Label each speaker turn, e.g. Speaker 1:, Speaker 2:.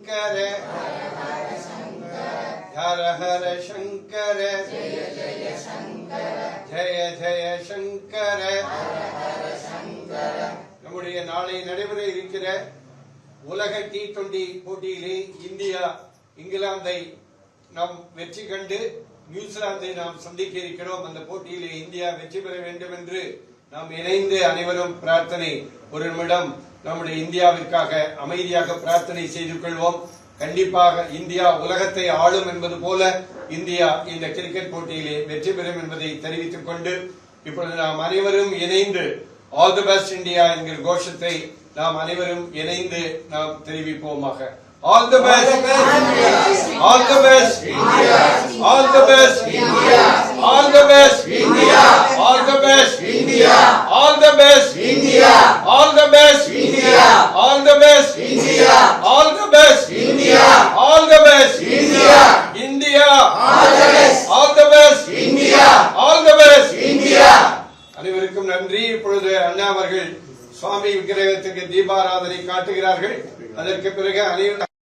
Speaker 1: शंकर हर हर शंकर जय जय शंकर நம்முடைய நாளை நடைபெற இருக்கிற உலக T20 போட்டியிலே இந்தியா இங்கிலாந்தை நாம் வெற்றி கண்டு நியூசிலாந்தை நாம் சந்திக்க இருக்கிறோம். அந்த போட்டியிலே இந்தியா வெற்றி பெற வேண்டும் என்று நாம் இணைந்து அனைவரும் பிரார்த்தனை ஒரு நிமிடம் நம்முடைய இந்தியாவிற்காக அமைதியாக பிரார்த்தனை செய்து கொள்வோம். கண்டிப்பாக இந்தியா உலகத்தை ஆளும் என்பது போல இந்தியா இந்த கிரிக்கெட் போட்டியிலே வெற்றி பெறும் என்பதை தெரிவித்துக் கொண்டு இப்பொழுது நாம் அனைவரும் இணைந்து ஆல் தி பெஸ்ட் இந்தியா என்கிற கோஷத்தை நாம் அனைவரும் இணைந்து நாம் தெரிவிப்போமாக. All the best, all the best, all the best, all the best, all the best, all the best, all the best, all the best, all the best, all the best, India, all the best, all the best, அனைவருக்கும் நன்றி. இப்பொழுது அண்ணா அவர்கள் சுவாமி விக்கிரகத்துக்கு தீபாராதனை காட்டுகிறார்கள். அதற்கு பிறகு அனைவரும்